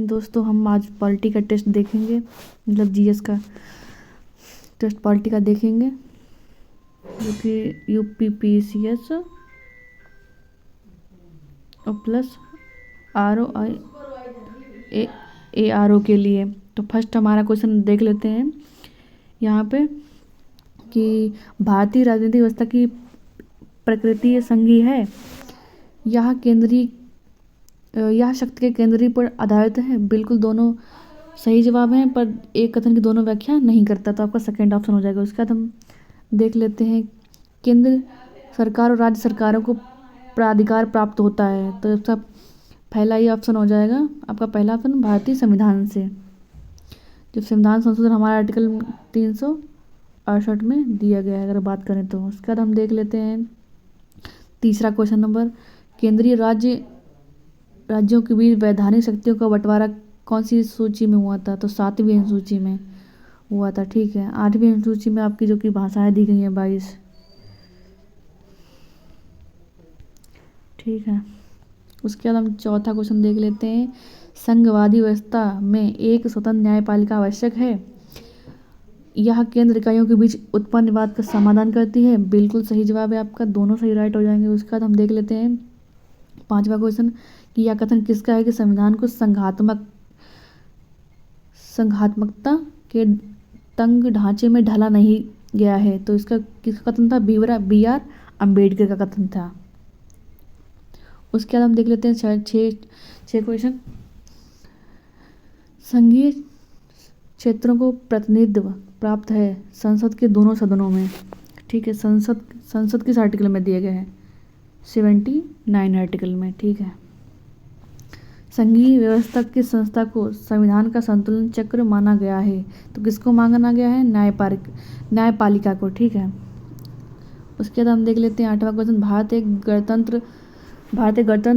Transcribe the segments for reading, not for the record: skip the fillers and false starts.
दोस्तों हम आज पॉलिटी का टेस्ट देखेंगे, मतलब जीएस का टेस्ट पॉलिटी का देखेंगे, जो कि यूपीपीसीएस और प्लस ROI के लिए। तो फर्स्ट हमारा क्वेश्चन देख लेते हैं यहाँ पे कि भारतीय राजनीतिक व्यवस्था की प्रकृति संघीय है, यह शक्ति के केंद्रीय पर आधारित है। बिल्कुल दोनों सही जवाब हैं, पर एक कथन की दोनों व्याख्या नहीं करता, तो आपका सेकंड ऑप्शन हो जाएगा। उसके बाद हम देख लेते हैं केंद्र सरकार और राज्य सरकारों को प्राधिकार प्राप्त होता है, तो इसका पहला ही ऑप्शन हो जाएगा आपका पहला ऑप्शन भारतीय संविधान से, जो संविधान संशोधन हमारा आर्टिकल 368 में दिया गया है अगर बात करें तो। उसके बाद हम देख लेते हैं तीसरा क्वेश्चन नंबर, केंद्रीय राज्यों के बीच वैधानिक शक्तियों का बंटवारा कौन सी सूची में हुआ था? तो 7वीं अनुसूची में हुआ था। ठीक है, 8वीं अनुसूची में आपकी जो कि भाषाएं दी गई हैं 22। ठीक है, उसके बाद हम चौथा क्वेश्चन देख लेते हैं, संघवादी व्यवस्था में एक स्वतंत्र न्यायपालिका आवश्यक है, यह केंद्र इकाइयों के बीच उत्पन्न विवाद का समाधान करती है। बिल्कुल सही जवाब है आपका, दोनों सही राइट हो जाएंगे। उसके बाद हम देख लेते हैं पांचवा क्वेश्चन कि यह कथन किसका है कि संविधान को संघात्मकता के तंग ढांचे में ढाला नहीं गया है? तो इसका किसका कथन था? BR अम्बेडकर का कथन था। उसके बाद हम देख लेते हैं छह क्वेश्चन, संघीय क्षेत्रों को प्रतिनिधित्व प्राप्त है संसद के दोनों सदनों में। ठीक है, संसद किस आर्टिकल में दिए गए हैं? 79 आर्टिकल में। ठीक है, संघीय व्यवस्था की संस्था को संविधान का संतुलन चक्र माना गया है, तो किसको माना गया है? न्यायपालिका को। ठीक है, उसके बाद हम देख लेते हैं 8वां क्वेश्चन, भारत एक गणतंत्र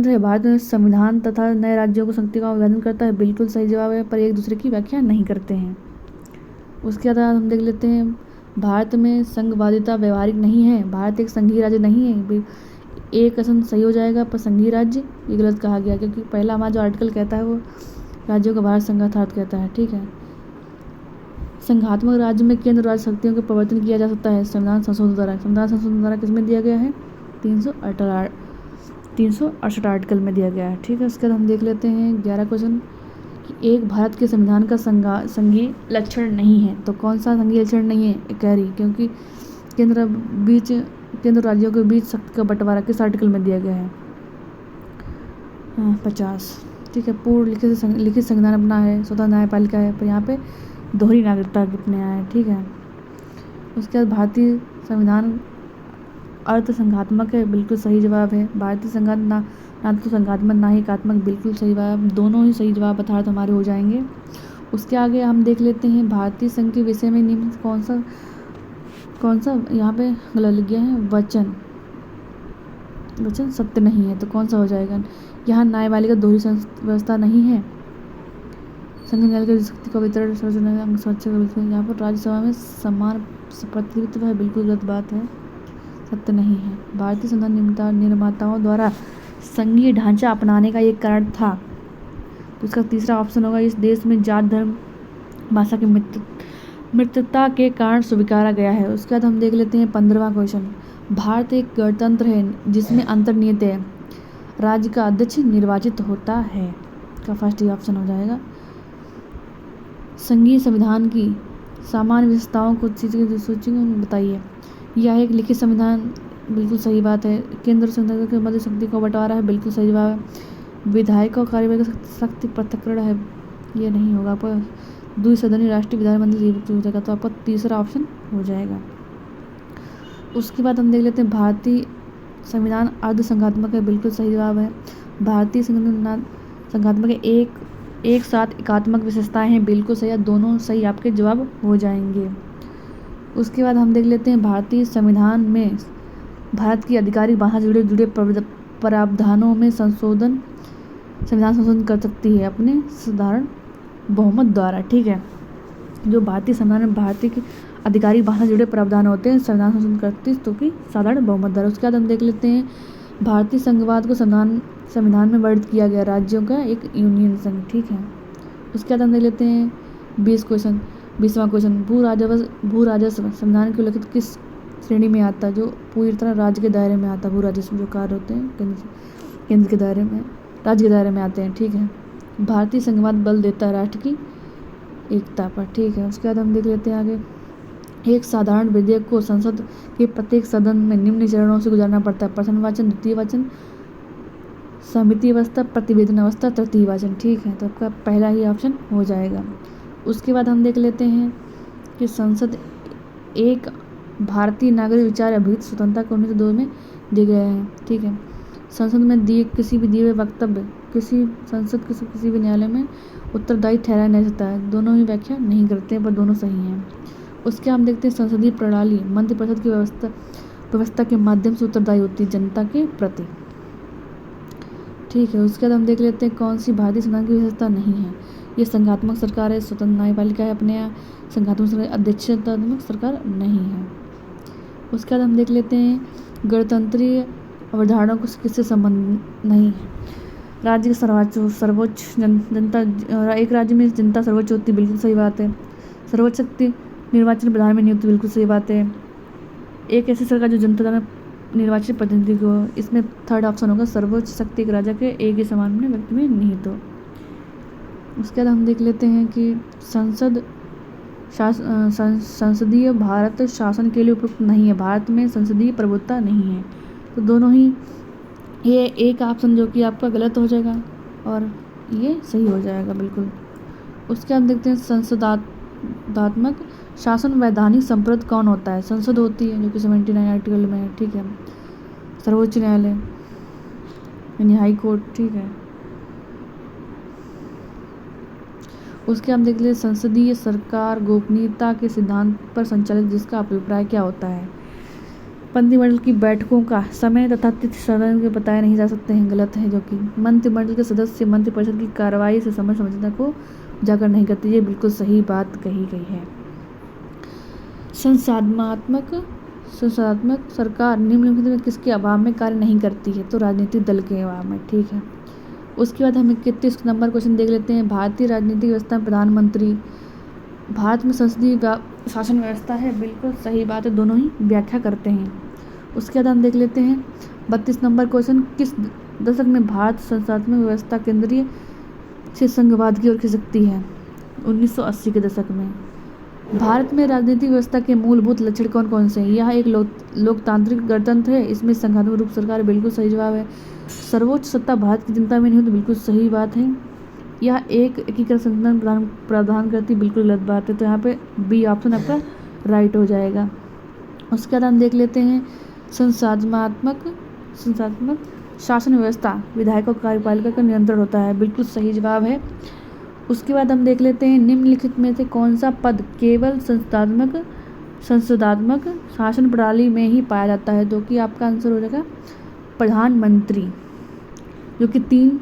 है, भारत में संविधान तथा नए राज्यों को शक्ति का विभाजन करता है। बिल्कुल सही जवाब है, पर एक दूसरे की व्याख्या नहीं करते हैं। उसके बाद हम देख लेते हैं भारत में संघवादिता व्यवहारिक नहीं है, भारत एक संघीय राज्य नहीं है। एक कथन सही हो जाएगा, पर संघीय राज्य ये गलत कहा गया, क्योंकि पहला हमारा जो आर्टिकल कहता है वो राज्यों का भारत संघात कहता है। ठीक है, संघात्मक राज्य में केंद्र राज्य शक्तियों का परिवर्तन किया जा सकता है संविधान संशोधन द्वारा किसमें दिया गया है? 368 आर्टिकल में दिया गया है। ठीक है, उसके बाद हम देख लेते हैं 11 क्वेश्चन कि एक भारत के संविधान का संघीय लक्षण नहीं है, तो कौन सा संघीय लक्षण नहीं है? कह रही, क्योंकि केंद्र राज्यों के बीच शक्ति का बंटवारा किस आर्टिकल में दिया गया है? 50। ठीक है, पूर्व लिखित संविधान अपना है, स्वतंत्र न्यायपालिका है, पर यहाँ पे दोहरी नागरिकता अपने आया है। ठीक है, उसके बाद भारतीय संविधान अर्थ संघात्मक है, बिल्कुल सही जवाब है। भारतीय संघात ना तो संघात्मक ना ही एकात्मक, बिल्कुल सही जवाब, दोनों ही सही जवाब अर्थात हमारे हो जाएंगे। उसके आगे हम देख लेते हैं भारतीय संघ के विषय में निम्न कौन सा यहाँ पे गलत लिख गया है? वचन सत्य नहीं है, तो कौन सा हो जाएगा? यहाँ न्यायपालिका दोहरी व्यवस्था नहीं है, संघ न्यायालय की शक्ति का वितरण यहाँ पर राज्यसभा में समान प्रतिनिधित्व है, बिल्कुल गलत बात है, सत्य नहीं है। भारतीय संविधान निर्माताओं द्वारा संघीय ढांचा अपनाने का एक कारण था, तो इसका तीसरा ऑप्शन होगा, इस देश में जात धर्म भाषा की मित्रता के कारण स्वीकारा गया है। उसके बाद हम देख लेते हैं 15वां क्वेश्चन, भारत एक गणतंत्र है जिसमें अंतर्निहित है राज्य का अध्यक्ष निर्वाचित होता है, का फर्स्ट ही ऑप्शन हो जाएगा। संघीय संविधान की सामान्य विशेषताओं को सूची में बताइए। यह एक लिखित संविधान, बिल्कुल सही बात है। केंद्र संसद के मध्य शक्ति को बंटवारा है, बिल्कुल सही जवाब है। विधायक और कार्यवाही का शक्ति पृथक्करण है, ये नहीं होगा, पर द्विसदनीय राष्ट्रीय विधानमंडल हो जाएगा, तो आपका तीसरा ऑप्शन हो जाएगा। उसके बाद हम देख लेते हैं भारतीय संविधान अर्ध संघात्मक है, बिल्कुल सही जवाब है। भारतीय संघात्मक है, एक साथ एकात्मक विशेषताएं हैं, बिल्कुल सही है, दोनों सही आपके जवाब हो जाएंगे। उसके बाद हम देख लेते हैं भारतीय संविधान में भारत की आधिकारिक भाषा से जुड़े प्रावधानों में संविधान संशोधन कर सकती है अपने साधारण बहुमत द्वारा। ठीक है, जो भारतीय संविधान में भारतीय की आधिकारिक भाषा से जुड़े प्रावधान होते हैं संविधान संशोधन करती है, तो कि साधारण बहुमत द्वारा। उसके बाद हम देख लेते हैं भारतीय संघवाद को संविधान में वर्णित किया गया राज्यों का एक यूनियन संघ। ठीक है, उसके बाद हम देख लेते हैं 20वां क्वेश्चन, भू राजस्व संविधान के उल्लिखित किस श्रेणी में आता है, जो पूरी तरह राज्य के दायरे में आता है। भू राजस्व जो कार्य होते हैं केंद्र के दायरे में, राज्य के दायरे में आते हैं, ठीक है। भारतीय संघवाद बल देता है राष्ट्र की एकता पर, ठीक है। उसके बाद हम देख लेते हैं आगे, एक साधारण विधेयक को संसद के प्रत्येक सदन में निम्न चरणों से गुजारना पड़ता है। प्रथम वाचन, द्वितीय वाचन, समिति अवस्था, प्रतिवेदन अवस्था, तृतीय वाचन, ठीक है। तो आपका पहला ही ऑप्शन हो जाएगा। उसके बाद हम देख लेते हैं कि संसद एक भारतीय नागरिक विचार अभिहित स्वतंत्रता को 1902 में दिए गए हैं, ठीक है। संसद में किसी भी दिए हुए वक्तव्य किसी भी न्यायालय में उत्तरदायी ठहराया नहीं सकता है। दोनों ही व्याख्या नहीं करते हैं, पर दोनों सही हैं। उसके हम देखते हैं संसदीय प्रणाली मंत्रिपरिषद की व्यवस्था के माध्यम से उत्तरदायी होती है जनता के प्रति, ठीक है। उसके बाद हम देख लेते हैं कौन सी भारतीय संविधान की विशेषता नहीं है। ये संघात्मक सरकार है, स्वतंत्र न्यायपालिका है अपने यहाँ, संघात्मक सरकार, अध्यक्षतात्मक सरकार नहीं है। उसके बाद हम देख लेते हैं गणतंत्रीय अवधारणा को किससे संबंध नहीं है। राज्य का सर्वोच्च जनता, एक राज्य में जनता सर्वोच्च होती है, बिल्कुल सही बात है। सर्वोच्च शक्ति निर्वाचन प्रधान में नहीं होती, बिल्कुल सही बात है। एक ऐसी सरकार जो जनता द्वारा निर्वाचित प्रतिनिधि को, इसमें थर्ड ऑप्शन होगा, सर्वोच्च शक्ति एक राजा के एक ही समान व्यक्ति में नहीं। तो उसके बाद हम देख लेते हैं कि संसदीय भारत शासन के लिए उपयुक्त नहीं है। भारत में संसदीय प्रभुत्व नहीं है। तो दोनों ही, ये एक ऑप्शन जो कि आपका गलत हो जाएगा और ये सही हो जाएगा बिल्कुल। उसके बाद देखते हैं संसदात्मक शासन वैधानिक संप्रद कौन होता है। संसद होती है जो कि 79 आर्टिकल में है, ठीक है। सर्वोच्च न्यायालय यानी हाई कोर्ट, ठीक है। उसके हम देख लें संसदीय सरकार गोपनीयता के सिद्धांत पर संचालित, जिसका अभिप्राय क्या होता है। मंत्रिमंडल की बैठकों का समय तथा तिथि सदन के बताए नहीं जा सकते हैं, गलत है। जो कि मंत्रिमंडल के सदस्य मंत्रिपरिषद की कार्रवाई से समझदारी को उजागर नहीं करते, ये बिल्कुल सही बात कही गई है। संसदात्मक सरकार निम्नलिखित में किसके अभाव में कार्य नहीं करती है। तो राजनीतिक दल के अभाव में, ठीक है। उसके बाद हम 31 नंबर क्वेश्चन देख लेते हैं। भारतीय राजनीतिक व्यवस्था में प्रधानमंत्री, भारत में संसदीय शासन व्यवस्था है, बिल्कुल सही बात है, दोनों ही व्याख्या करते हैं। उसके बाद हम देख लेते हैं 32 नंबर क्वेश्चन, किस दशक में भारत संसदात्मक व्यवस्था केंद्रीय से संघवाद की ओर खिसकती है। 1980 के दशक में। भारत में राजनीतिक व्यवस्था के मूलभूत लक्षण कौन कौन से हैं। यह एक लोकतांत्रिक गणतंत्र है, इसमें संघात्मक रूप सरकार, बिल्कुल सही जवाब है। सर्वोच्च सत्ता भारत की जनता में नहीं होती, बिल्कुल सही बात है। यह एक एकीकृत संविधान प्रावधान करती, बिल्कुल गलत बात है। तो यहाँ पे बी ऑप्शन आपका राइट हो जाएगा। उसके बाद हम देख लेते हैं संसदात्मक शासन व्यवस्था विधायकों कार्यपालिका का नियंत्रण होता है, बिल्कुल सही जवाब है। उसके बाद हम देख लेते हैं निम्नलिखित में से कौन सा पद केवल संसदात्मक शासन प्रणाली में ही पाया जाता है। जो कि आपका आंसर हो जाएगा प्रधानमंत्री, जो कि तीन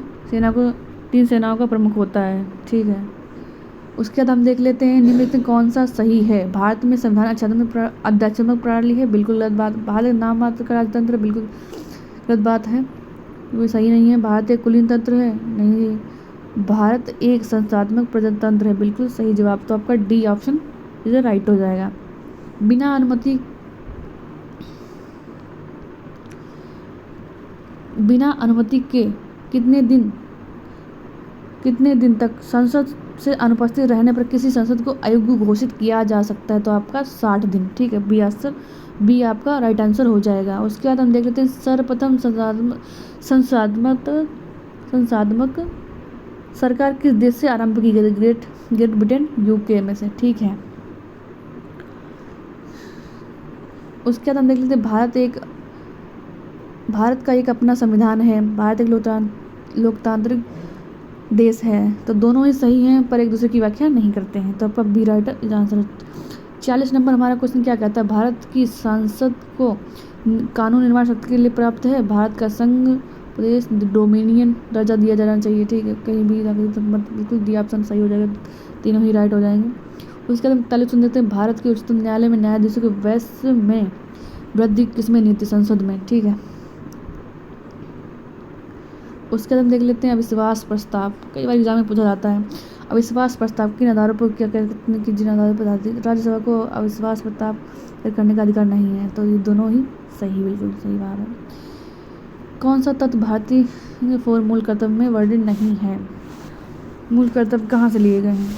सेनाओं का प्रमुख होता है, ठीक है। उसके बाद हम देख लेते हैं निम्नलिखित में कौन सा सही है। भारत में संविधान आध्यात्मिक प्रणाली है, बिल्कुल गलत बात। भारत नाम मात्र का राजतंत्र, बिल्कुल गलत बात है, वो सही नहीं है। भारत एक कुलीन तंत्र है, नहीं। भारत एक संस्थात्मक प्रजातंत्र है, बिल्कुल सही जवाब। तो आपका डी ऑप्शन इधर राइट हो जाएगा। बिना अनुमति के कितने दिन तक संसद से अनुपस्थित रहने पर किसी संसद को अयोग्य घोषित किया जा सकता है। तो आपका 60 दिन, ठीक है। बी आपका राइट आंसर हो जाएगा। उसके बाद हम देख लेते हैं सर्वप्रथम संसदात्मक सरकार किस देश से आरंभ की गई। ग्रेट ब्रिटेन, यूके में से, ठीक है। उसके बाद हम देख लेते हैं भारत का एक अपना संविधान है। भारत एक लोकतांत्रिक देश है। तो दोनों ही सही हैं, पर एक दूसरे की व्याख्या नहीं करते हैं। तो आपका बी राइट आंसर। 40 नंबर हमारा क्वेश्चन क्या कहता है। भारत की संसद को कानून निर्माण शक्ति के लिए प्राप्त है। भारत का संघ प्रदेश डोमिनियन दर्जा दिया जाना चाहिए, ठीक है। कहीं भी बिल्कुल डी ऑप्शन सही हो जाएगा, तीनों ही राइट हो जाएंगे। उसके बाद 41 सुन देते हैं। भारत के उच्चतम न्यायालय में न्यायाधीशों के वयस्क में वृद्धि किसमें नहीं थी, संसद में, ठीक है। उसके बाद हम देख लेते हैं अविश्वास प्रस्ताव, कई बार एग्जाम में पूछा जाता है। अविश्वास प्रस्ताव किन आधारों पर क्या कहते कि जिन आधारों पर राज्यसभा को अविश्वास प्रस्ताव करने का अधिकार नहीं है। तो ये दोनों ही सही, बिल्कुल सही बात है। कौन सा तत्व भारतीय फोर मूल कर्तव्य में वर्णित नहीं है? मूल कर्तव्य कहाँ से लिए गए हैं?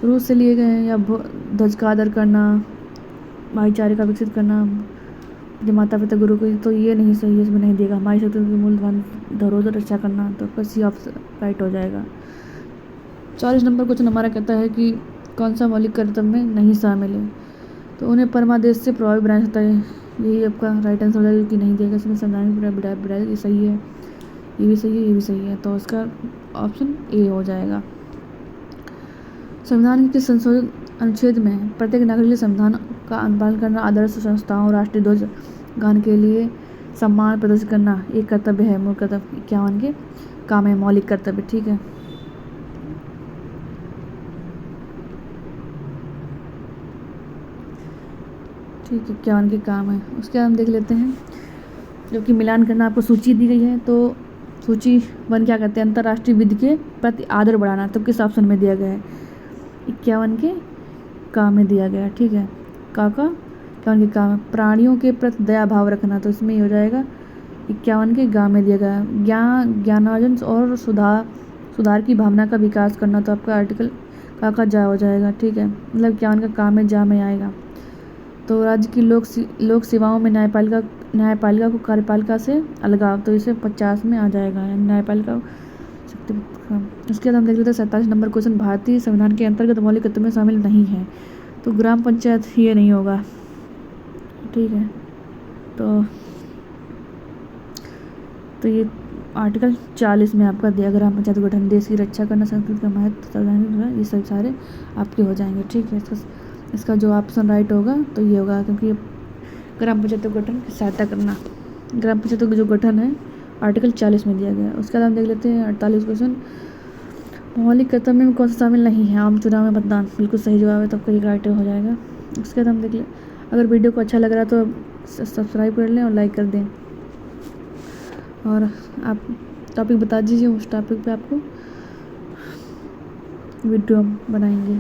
रूस से लिए गए हैं, या ध्वज का आदर करना, भाईचारे का विकसित करना, जो माता पिता गुरु को, तो ये नहीं सही है, इसमें नहीं देगा। हमारी शक्ति की मूल्यवान धरोहर रक्षा करना, तो आपका सी ऑप्शन राइट हो जाएगा। 40 नंबर क्वेश्चन हमारा कहता है कि कौन सा मौलिक कर्तव्य में नहीं शामिल है? तो उन्हें परमादेश से प्रभावी बनाया जाता है, यही आपका राइट आंसर हो जाएगा कि नहीं देगा। इसमें संवैधानिक बिडाई ये सही है, ये भी सही है, ये भी सही है, तो इसका ऑप्शन ए हो जाएगा। संविधान के संशोधित अनुच्छेद में प्रत्येक नागरिक के संविधान का अनुपालन करना, आदर्श संस्थाओं, राष्ट्रीय ध्वज गान के लिए सम्मान प्रदर्शित करना एक कर्तव्य है। मूल कर्तव्य 51 के काम है, मौलिक कर्तव्य। ठीक है, ठीक है, 51 के काम है। उसके बाद हम देख लेते हैं जो कि मिलान करना, आपको सूची दी गई है। तो सूची 1 क्या कहते हैं? अंतर्राष्ट्रीय विधि के प्रति आदर बढ़ाना, तो किस ऑप्शन में दिया गया है? 51 के काम में दिया गया। ठीक है, का 51 के काम है। प्राणियों के प्रति दया भाव रखना, तो इसमें ही हो जाएगा 51 के गा में दिया गया। ज्ञानार्जन और सुधार की भावना का विकास करना, तो आपका आर्टिकल का जा हो जाएगा। ठीक है, मतलब 51 का काम में जा में आएगा। तो राज्य की लोक सेवाओं में न्यायपालिका को कार्यपालिका से अलगाव, तो इसे 50 में आ जाएगा, न्यायपालिका शक्ति। उसके बाद हम देख लेते हैं 47 नंबर क्वेश्चन, भारतीय संविधान के अंतर्गत मौलिक कर्तव्य में शामिल नहीं है। तो ग्राम पंचायत ये नहीं होगा। ठीक है, तो ये आर्टिकल 40 में आपका दिया, ग्राम पंचायत गठन, देश की रक्षा करना, संस्कृति का महत्व, ये सब सारे आपके हो जाएंगे। ठीक है, इसका जो ऑप्शन राइट होगा तो ये होगा, क्योंकि ग्राम पंचायत गठन की सहायता करना, ग्राम पंचायत का जो गठन है आर्टिकल 40 में दिया गया है। उसके बाद हम देख लेते हैं 48 क्वेश्चन, मौलिक कर्तव्य में कौन सा शामिल नहीं है? आम चुनाव में मतदान, बिल्कुल सही जवाब है, तो आपका ये राइट हो जाएगा। उसके बाद हम देख लें, अगर वीडियो को अच्छा लग रहा है तो सब्सक्राइब कर लें और लाइक कर दें, और आप टॉपिक बता दीजिए, उस टॉपिक पे आपको वीडियो बनाएंगे।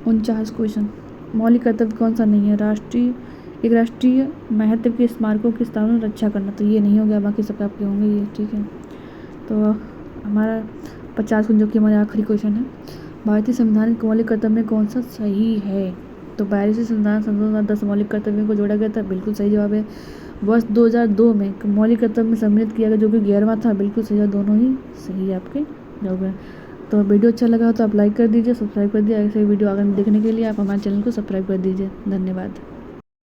49 क्वेश्चन, मौलिक कर्तव्य कौन सा नहीं है? एक राष्ट्रीय महत्व के स्मारकों की स्थापना रक्षा करना, तो ये नहीं हो गया, बाकी सब आपके होंगे ये। ठीक है, तो हमारा 50 जो कि हमारा आखिरी क्वेश्चन है, भारतीय संविधान के मौलिक कर्तव्य में कौन सा सही है? तो 42 संविधान संशोधन 10 मौलिक कर्तव्यों को जोड़ा गया था, बिल्कुल सही जवाब है। वर्ष 2002 में मौलिक कर्तव्य में सम्मिलित किया गया, जो कि 11वां था, बिल्कुल सही, दोनों ही सही आपके जवाब है। तो वीडियो अच्छा लगा तो आप लाइक कर दीजिए, सब्सक्राइब कर दीजिए। ऐसे वीडियो आगे देखने के लिए आप हमारे चैनल को सब्सक्राइब कर दीजिए। धन्यवाद।